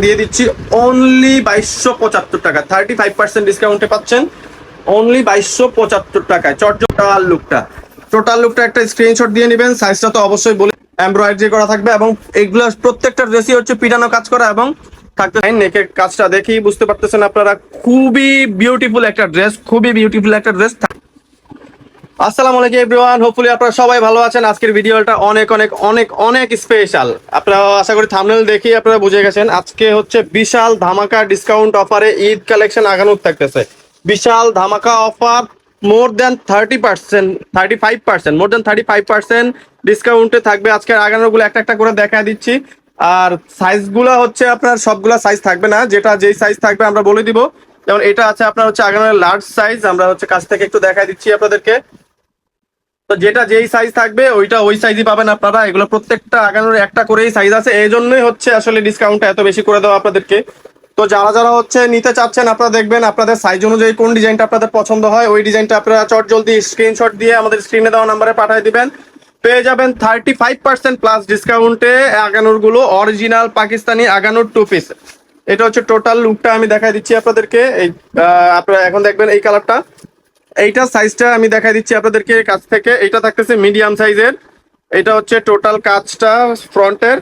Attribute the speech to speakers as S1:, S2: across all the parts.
S1: দিয়ে দিচ্ছি অনলি 2275 টাকা, 35% ডিসকাউন্টে পাচ্ছেন অনলি 2275 টাকায়। টোটাল লুকটা একটা স্ক্রিনশট দিয়ে নেবেন। সাইজটা তো অবশ্যই বলে এমব্রয়ডারি করা থাকবে এবং এগুলো প্রত্যেকটা ড্রেসই হচ্ছে পিটানো কাজ করা এবং থাকতে নেকের কাজটা দেখেই বুঝতে পারতেছেন আপনারা। খুবই বিউটিফুল একটা ড্রেস, খুবই বিউটিফুল একটা ড্রেস। আসসালামু আলাইকুম এভরিওয়ান, হোপফুলি আপনারা সবাই ভালো আছেন। আজকের ভিডিওটা অনেক অনেক অনেক অনেক স্পেশাল। আপনারা আশা করি থাম্বনেল দেখেই আপনারা বুঝে গেছেন। আজকে হচ্ছে বিশাল ধামাকা ডিসকাউন্ট অফারে ঈদ কালেকশন আগানো থাকতেছে। বিশাল ধামাকা অফার, মোর দেন 30%, 35%, মোর দেন 35% ডিসকাউন্টে থাকবে। আজকের আগানোগুলো একটা একটা করে দেখা দিচ্ছি। আর সাইজগুলো হচ্ছে আপনার সবগুলা সাইজ থাকবে না, যেটা যেই সাইজ থাকবে আমরা বলে দিব। যেমন এটা আছে আপনার হচ্ছে আগানোর লার্জ সাইজ, আমরা হচ্ছে কাছ থেকে একটু দেখা দিচ্ছি আপনাদেরকে। তো যেটা যেই সাইজ থাকবে ওইটা ওই সাইজই পাবেন আপনারা। এগুলো প্রত্যেকটা আগানোর একটা করেই সাইজ আছে, এই জন্যই হচ্ছে আসলে ডিসকাউন্টটা এত বেশি করে দেওয়া আপনাদেরকে। তো যারা যারা হচ্ছে নিতে চাচ্ছেন আপনারা দেখবেন আপনাদের সাইজ অনুযায়ী কোন ডিজাইনটা আপনাদের পছন্দ হয়, ওই ডিজাইনটা আপনারা চট জলদি স্ক্রিনশট দিয়ে আমাদের স্ক্রিনে দেওয়া নাম্বারে পাঠিয়ে দিবেন। পেয়ে যাবেন 35% প্লাস ডিসকাউন্টে আগানোর গুলো, অরিজিনাল পাকিস্তানি আগানোর 2 পিস। এটা হচ্ছে টোটাল লুকটা আমি দেখাই দিচ্ছি আপনাদেরকে। এই আপনারা এখন দেখবেন এই কালারটা, এইটা সাইজটা আমি দেখাই দিচ্ছি আপনাদেরকে কাছ থেকে। এটা থাকতেছে মিডিয়াম সাইজের। এটা হচ্ছে টোটাল কাজটা ফ্রন্টের।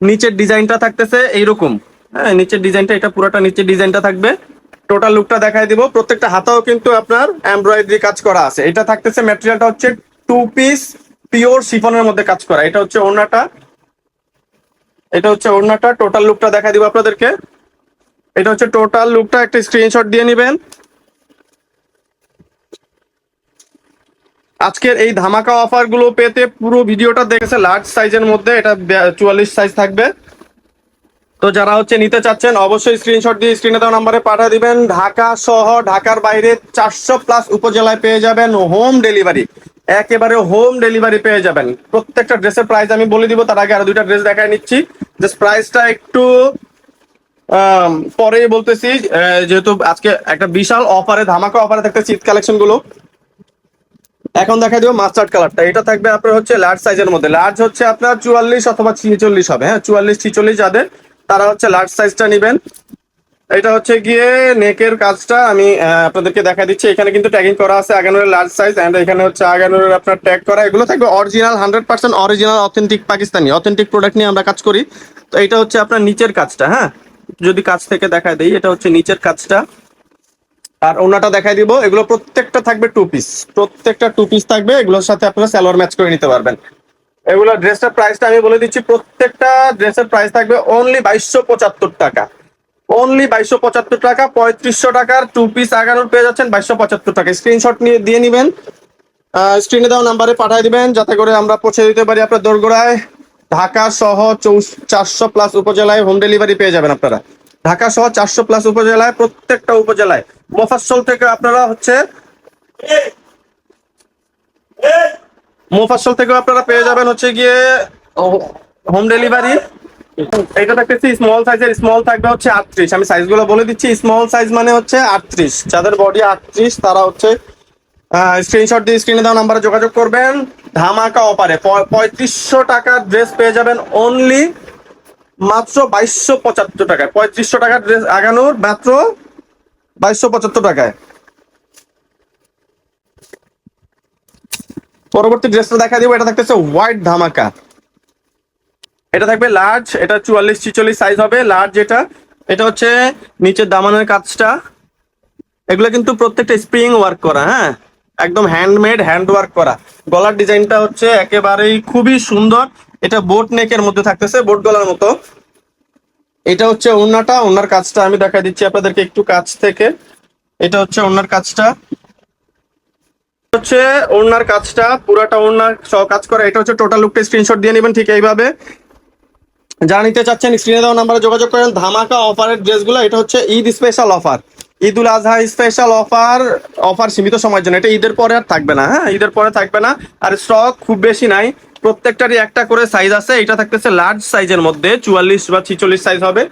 S1: নিচের ডিজাইনটা থাকতেছে এইরকম। হ্যাঁ, নিচের ডিজাইনটা, এটা পুরোটা নিচের ডিজাইনটা থাকবে। টোটাল লুকটা দেখাই দিব। প্রত্যেকটা হাতাও কিন্তু আপনার এমব্রয়ডারি কাজ করা আছে। এটা থাকতেছে ম্যাটেরিয়ালটা হচ্ছে 2 পিস পিওর শিফনের মধ্যে কাজ করা। এটা হচ্ছে ওড়নাটা, এটা হচ্ছে ওড়নাটা। টোটাল লুকটা দেখাই দিব আপনাদেরকে। এটা হচ্ছে টোটাল লুকটা, একটা স্ক্রিনশট দিয়ে নেবেন। আজকের এই ধামাকা অফার গুলো পেতে পুরো ভিডিওটা দেখেছে লার্জ সাইজের মধ্যে, এটা 44 সাইজ থাকবে। তো যারা হচ্ছে নিতে চাচ্ছেন অবশ্যই স্ক্রিনশট দিয়ে স্ক্রিনে দেওয়া নাম্বারে পাঠিয়ে দিবেন। ঢাকা সহ ঢাকার বাইরে 400 প্লাস উপজেলায় পেয়ে যাবেন হোম ডেলিভারি। একেবারে হোম ডেলিভারি পেয়ে যাবেন। প্রত্যেকটা ড্রেসের প্রাইস আমি বলে দিব, তার আগে আরো দুইটা ড্রেস দেখায় নিচ্ছি। জাস্ট প্রাইসটা একটু পরেই বলতেছি, যেহেতু আজকে একটা বিশাল অফারে ধামাকা অফারে থাকতেছে ঈদ কালেকশন গুলো। এখন দেখা দিব মাস্টার্ড কালারটা। এটা থাকবে আপনার হচ্ছে লার্জ সাইজের মধ্যে। লার্জ হচ্ছে আপনার 44 অথবা 46 হবে। হ্যাঁ, 44 46 যাদের, তারা হচ্ছে লার্জ সাইজটা নেবেন। এটা হচ্ছে গিয়ে নেকের কাজটা আমি আপনাদেরকে দেখা দিচ্ছি। এখানে কিন্তু ট্যাগিং করা আছে আগানোর লার্জ সাইজ, এন্ড এখানে হচ্ছে আগানোর আপনার ট্যাগ করা। এগুলো থাকবে original 100% original authentic Pakistani authentic product নিয়ে আমরা কাজ করি। তো এটা হচ্ছে আপনার নিচের কাজটা। হ্যাঁ, যদি কাজ থেকে দেখা দেই, এটা হচ্ছে নিচের কাজটা। আর ওনাটা দেখাই দিব। এগুলো প্রত্যেকটা থাকবে 2 পিস, প্রত্যেকটা 2 পিস থাকবে। এগুলোর সাথে আপনারা সালোয়ার ম্যাচ করে নিতে পারবেন। এগুলো ড্রেসটার প্রাইসটা আমি বলে দিচ্ছি। প্রত্যেকটা ড্রেসের প্রাইস থাকবে অনলি 2275 টাকা, অনলি 2275 টাকা। 3500 টাকার 2 পিস আগানোর পেয়ে যাচ্ছেন 2275 টাকা। স্ক্রিনশট নিয়ে দিয়ে নিবেন, স্ক্রিনে দেওয়া নাম্বারে পাঠিয়ে দিবেন, যাতে করে আমরা পৌঁছে দিতে পারি আপনার দোরগোড়ায়। ঢাকা সহ 400 প্লাস উপজেলায় হোম ডেলিভারি পেয়ে যাবেন আপনারা। ঢাকা সহ 400 প্লাস উপজেলায়, প্রত্যেকটা উপজেলায়। মোফাজ্জল থেকে আপনারা হচ্ছে মোফাজ্জল থেকেও আপনারা পেয়ে যাবেন হচ্ছে গিয়ে হোম ডেলিভারি। এটা থাকতেছে স্মল সাইজের। স্মল থাকবে হচ্ছে 38। আমি সাইজগুলো বলে দিচ্ছি। স্মল সাইজ মানে হচ্ছে 38, যাদের বডি 38 তারা হচ্ছে স্ক্রিনশট দিয়ে স্ক্রিনে দেওয়া নাম্বারে যোগাযোগ করবেন। ধামাকা অফারে 3500 টাকার ড্রেস পেয়ে যাবেন অনলি মাত্র 2275 টাকায়। 3500 টাকার ড্রেস আগানোর মাত্র 2275 টাকায়। পরবর্তী ড্রেসটা দেখা দিব। এটা থাকতেছে হোয়াইট ধামাকা। এটা থাকবে লার্জ, এটা 44 46 সাইজ হবে লার্জ। এটা এটা হচ্ছে নিচের দামানের কাজটা। এগুলো কিন্তু প্রত্যেকটা স্প্রিং ওয়ার্ক করা। হ্যাঁ, একদম হ্যান্ডমেড, হ্যান্ড ওয়ার্ক করা। গলার ডিজাইনটা হচ্ছে একেবারেই খুবই সুন্দর। এটা বোট নেকের মধ্যে থাকতেছে, বোট গলার মতো। এটা হচ্ছে ওড়নাটা। ওড়নার কাজটা আমি দেখা দিচ্ছি আপনাদেরকে একটু কাছ থেকে। এটা হচ্ছে ওড়নার কাজটা, হচ্ছে ওড়নার কাজটা পুরাটা ওড়নার সহ কাজ করা। এটা হচ্ছে টোটাল লুকটা। স্ক্রিনশট দিয়ে নেবেন ঠিক এইভাবে। যারা নিতে চাচ্ছেন স্ক্রিনে দেওয়া নাম্বারে যোগাযোগ করেন। ধামাকা অফারের ড্রেসগুলো। এটা হচ্ছে Eid special offer, Eid ul Azha special offer. Offer সীমিত সময়ের জন্য, এটা ঈদের পরে আর থাকবে না। হ্যাঁ, ঈদের পরে থাকবে না। আর স্টক খুব বেশি নাই, প্রত্যেকটারই একটা করে সাইজ আছে। এটা থাকতেছে লার্জ সাইজের মধ্যে, 44 বা 46 সাইজ হবে।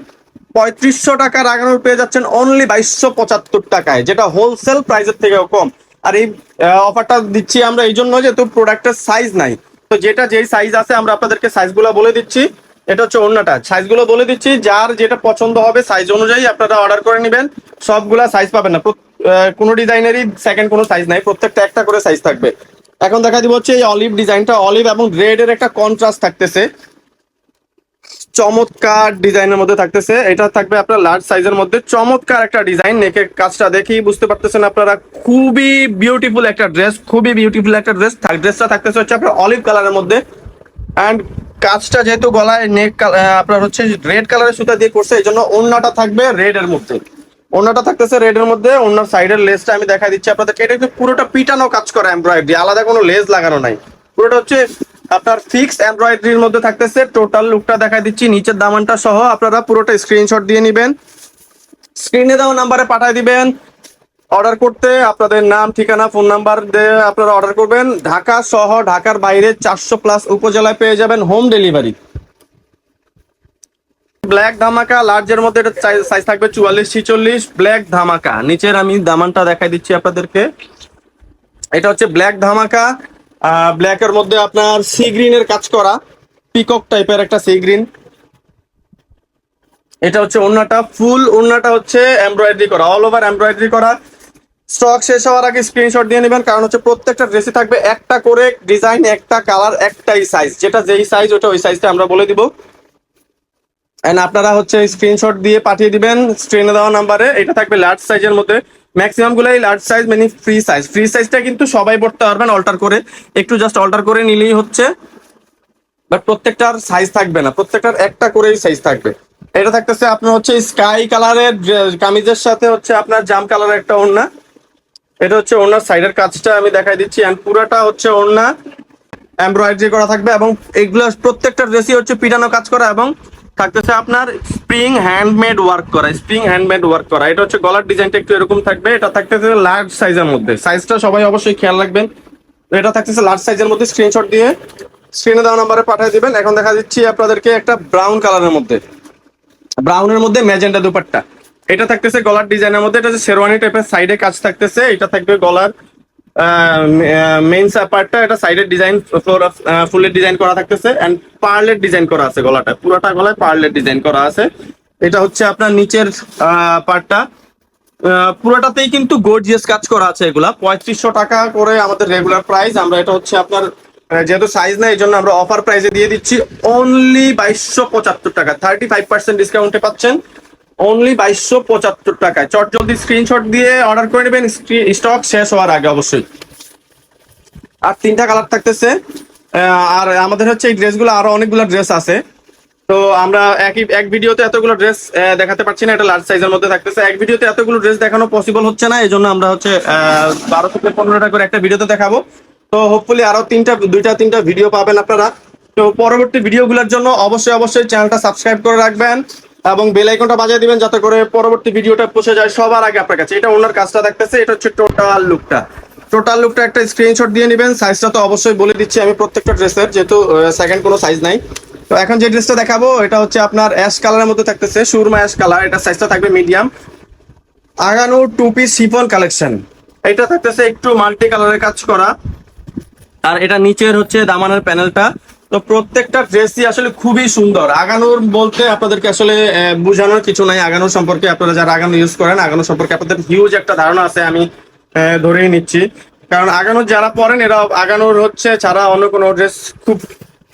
S1: 3500 টাকার আগানোর পেয়ে যাচ্ছেন অনলি 2275 টাকায়, যেটা হোলসেল প্রাইসের থেকেও কম। আর এই অফারটা দিচ্ছি আমরা এই জন্য, যেহেতু প্রোডাক্টের সাইজ নাই। তো যেটা যেই সাইজ আছে আমরা আপনাদেরকে সাইজগুলো বলে দিচ্ছি। এটা হচ্ছে ওড়নাটা, সাইজগুলো বলে দিচ্ছি, যার যেটা পছন্দ হবে সাইজ অনুযায়ী আপনারা অর্ডার করে নেবেন। সবগুলা সাইজ পাবেন না, কোনো ডিজাইনেরই সেকেন্ড কোনো সাইজ নাই, প্রত্যেকটা একটা করে সাইজ থাকবে। এখন দেখা দিব হচ্ছে এই অলিভ ডিজাইনটা, অলিভ এবং রেড এর একটা কন্ট্রাস্ট থাকতেছে, চমৎকার ডিজাইনের মধ্যে থাকতেছে। এটা থাকবে আপনার লার্জ সাইজের মধ্যে, চমৎকার একটা ডিজাইন। নেকের কাজটা দেখেই বুঝতে পারতেছেন আপনারা, খুবই বিউটিফুল একটা ড্রেস, খুবই বিউটিফুল একটা ড্রেস। ড্রেসটা থাকতেছে হচ্ছে আপনার অলিভ কালারের মধ্যে, অ্যান্ড কাজটা যেহেতু গলায় নেক আপনার হচ্ছে রেড কালারের সুতা দিয়ে করছে, এই জন্য ওড়নাটা থাকবে রেড এর মধ্যে। ওড়নাটা থাকতেছে রেড এর মধ্যে, ওড়নার সাইডের লেসটা আমি দেখাই দিচ্ছি আপনাদেরকে। এটা কিন্তু পুরোটা পিটানো কাজ করা এমব্রয়ডারি, আলাদা কোনো লেস লাগানো নাই, পুরোটা হচ্ছে আপনার ফিক্স এমব্রয়ডারির মধ্যে থাকতেছে। টোটাল লুকটা দেখাই দিচ্ছি নিচের দামানটা সহ, আপনারা পুরোটা স্ক্রিনশট দিয়ে নেবেন, স্ক্রিনে দেওয়া নাম্বারে পাঠিয়ে দিবেন। অর্ডার করতে আপনাদের নাম, ঠিকানা, ফোন নাম্বার দিয়ে আপনারা অর্ডার করবেন। ঢাকা সহ ঢাকার বাইরে 400+ উপজেলায় পেয়ে যাবেন হোম ডেলিভারি। ব্ল্যাক ধামাকা লার্জের মধ্যে, এটা সাইজ থাকবে 44-46, ব্ল্যাক ধামাকা। নিচের আমি দামানটা দেখাই দিচ্ছি আপনাদেরকে, এটা হচ্ছে ব্ল্যাক ধামাকা। ব্ল্যাকের মধ্যে আপনার সি গ্রিনের কাজ করা, পিকক টাইপের একটা সি গ্রিন। এটা হচ্ছে ওড়নাটা, ফুল ওড়নাটা হচ্ছে এমব্রয়ডারি করা, অল ওভার এমব্রয়ডারি করা। স্টক শেষ হওয়ার আগে স্ক্রিনশট দিয়ে নেবেন, কারণ হচ্ছে প্রত্যেকটা ড্রেসে থাকবে একটা করে ডিজাইন, একটা কালার, একটাই সাইজ, যেটা যেই সাইজ ওটা ওই সাইজটা আমরা বলে দিব। এন্ড আপনারা হচ্ছে স্ক্রিনশট দিয়ে পাঠিয়ে দিবেন স্ক্রিনে দেওয়া নাম্বারে। এটা থাকবে লার্জ সাইজের মধ্যে, ম্যাক্সিমাম গুলাই লার্জ সাইজ, মানে ফ্রি সাইজ। ফ্রি সাইজটা কিন্তু সবাই পড়তে পারবেন অল্টার করে, একটু জাস্ট অল্টার করে নিলেই হচ্ছে, বাট প্রত্যেকটার সাইজ থাকবে না, প্রত্যেকটার একটা করেই সাইজ থাকবে। এটা থাকতেছে আপনার হচ্ছে স্কাই কালারের কামিজের সাথে হচ্ছে আপনার জাম কালারের একটা ওড়না। এটা হচ্ছে ওড়নার সাইডের কাজটা আমি দেখাই দিচ্ছি, এন্ড পুরাটা হচ্ছে ওড়না এমব্রয়ডারি করা থাকবে, এবং এগুলো প্রত্যেকটা ড্রেসই হচ্ছে পিটানো কাজ করা, এবং থাকতেছে আপনার স্প্রিং হ্যান্ডমেড ওয়ার্ক করা, স্প্রিং হ্যান্ডমেড ওয়ার্ক করা। এটা হচ্ছে গলার ডিজাইনটা একটু এরকম থাকবে। এটা থাকতেছে লার্জ সাইজের মধ্যে, সাইজটা সবাই অবশ্যই খেয়াল রাখবেন। এটা থাকতেছে লার্জ সাইজের মধ্যে, স্ক্রিনশট দিয়ে স্ক্রিনে দেওয়া নাম্বারে পাঠিয়ে দিবেন। এখন দেখা দিচ্ছি আপনাদেরকে একটা ব্রাউন কালারের মধ্যে, ব্রাউনের মধ্যে ম্যাজেন্টা দুপাট্টা। এটা থাকতেছে গলার ডিজাইনের মধ্যে, এটা হচ্ছে শেরওয়ানি টাইপের, সাইডে কাজ থাকতেছে। এটা থাকবে গলার মেইন পার্টটা, এটা সাইডের ডিজাইন ফ্লোর ফুলের ডিজাইন করা থাকতেছে, এন্ড পার্লের ডিজাইন করা আছে গলাটা, পুরোটা গলায় পার্লের ডিজাইন করা আছে। এটা হচ্ছে আপনার নিচের পার্টটা, পুরোটাতেই কিন্তু গর্জিয়াস কাজ করা আছে। এগুলা 3500 টাকা করে আমাদের রেগুলার প্রাইস। আমরা এটা হচ্ছে আপনার যেহেতু সাইজ নাই, এই জন্য আমরা অফার প্রাইসে দিয়ে দিচ্ছি অনলি 2275 টাকা, 35% ডিসকাউন্টে পাচ্ছেন অনলি 2275 টাকায়। চট জলদি স্ক্রিনশট দিয়ে অর্ডার করে নেবেন স্টক শেষ হওয়ার আগে অবশ্যই। আর 3টা কালার থাকতেছে, আর আমাদের হচ্ছে এই ড্রেসগুলো, আরো অনেকগুলো ড্রেস আছে, তো আমরা এক ভিডিওতে এতগুলো ড্রেস দেখাতে পারছি না। এটা লার্জ সাইজের মধ্যে থাকতেছে, এক ভিডিওতে এতগুলো ড্রেস দেখানো পসিবল হচ্ছে না, এই জন্য আমরা হচ্ছে 12 থেকে 15টা করে একটা ভিডিওতে দেখাবো। তো হোপফুলি আরো 2-3টা ভিডিও পাবেন আপনারা। তো পরবর্তী ভিডিওগুলোর জন্য অবশ্যই চ্যানেলটা সাবস্ক্রাইব করে রাখবেন এবং বেল আইকনটা বাজিয়ে দিবেন, যাতে করে পরবর্তী ভিডিওটা পৌঁছে যায় সবার আগে আপনার কাছে। এটা ওনার কাজটা দেখতেছে, এটা হচ্ছে টোটাল লুকটা একটা স্ক্রিনশট দিয়ে নেবেন। সাইজটা তো অবশ্যই বলে দিচ্ছি আমি প্রত্যেকটা ড্রেসের, যেহেতু সেকেন্ড কোনো সাইজ নাই। তো এখন যে ড্রেসটা দেখাবো এটা হচ্ছে আপনার অ্যাশ কালারের মধ্যে থাকতেছে, সুরমা অ্যাশ কালার। এটা সাইজটা থাকবে মিডিয়াম, আগানোর 2 পিস শিফন কালেকশন। এটা থাকতেছে একটু মাল্টি কালারের কাজ করা, আর এটা নিচের হচ্ছে দামানের প্যানেলটা। তো প্রত্যেকটা ড্রেসই আসলে খুবই সুন্দর। আগানোর বলতে আপনাদেরকে আসলে বোঝানোর কিছু নাই, আগানোর সম্পর্কে আপনারা যারা আগানো ইউজ করেন, আগানোর সম্পর্কে আপনাদের হিউজ একটা ধারণা আছে, আমি ধরেই নিচ্ছি। কারণ আগানোর যারা পরেন এরা আগানোর হচ্ছে ছাড়া অন্য কোনো ড্রেস খুব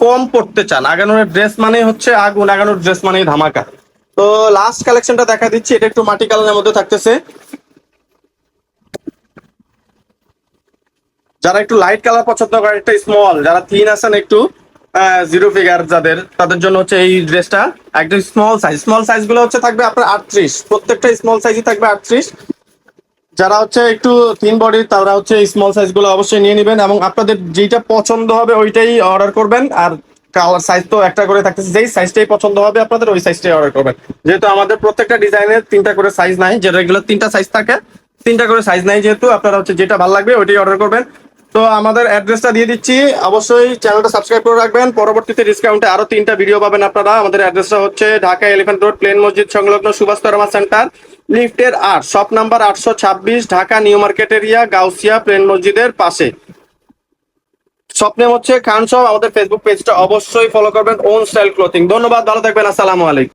S1: কম পড়তে চান। আগানোর ড্রেস মানে হচ্ছে আগুন, আগানোর ড্রেস মানে ধামাকা। তো লাস্ট কালেকশনটা দেখা দিচ্ছি, এটা একটু মাটি কালারের মধ্যে থাকতেছে। যারা একটু লাইট কালার পছন্দ করেন, একটা স্মল, যারা থিন আছেন একটু, জিরো ফিগার যাদের, তাদের জন্য হচ্ছে এই ড্রেসটা একদম স্মল সাইজ গুলো হচ্ছে থাকবে আপনার 38, প্রত্যেকটা স্মল সাইজই থাকবে 38। যারা হচ্ছে একটু থিন বডি তারা হচ্ছে স্মল সাইজ গুলো অবশ্যই নিয়ে নেবেন, এবং আপনাদের যেটা পছন্দ হবে ওইটাই অর্ডার করবেন। আর কালার সাইজ তো একটা করে থাকতেছে, যেই সাইজটাই পছন্দ হবে আপনাদের ওই সাইজটাই অর্ডার করবেন। যেহেতু আমাদের প্রত্যেকটা ডিজাইনের 3টা করে সাইজ নাই, যে রেগুলার 3টা সাইজ থাকে, 3টা করে সাইজ নাই, যেহেতু আপনারা হচ্ছে যেটা ভালো লাগবে ওইটাই অর্ডার করবেন। তো আমাদের অ্যাড্রেসটা দিয়ে দিচ্ছি, অবশ্যই চ্যানেলটা সাবস্ক্রাইব করে রাখবেন। পরবর্তীতে ডিসকাউন্টে আরো 3টা ভিডিও পাবেন আপনারা। আমাদের অ্যাড্রেসটা হচ্ছে ঢাকা এলিফ্যান্ট রোড, প্লেন মসজিদ সংলগ্ন সুভাষ তরমা সেন্টার, লিফটের 8, shop number 826, Dhaka New Market area, Gausia প্লেন মসজিদের পাশে। স্বপ্নে হচ্ছে খান শপ। আমাদের ফেসবুক পেজটা অবশ্যই ফলো করবেন, ওন স্টাইল ক্লোথিং। ধন্যবাদ, ভালো থাকবেন, আসসালামু আলাইকুম।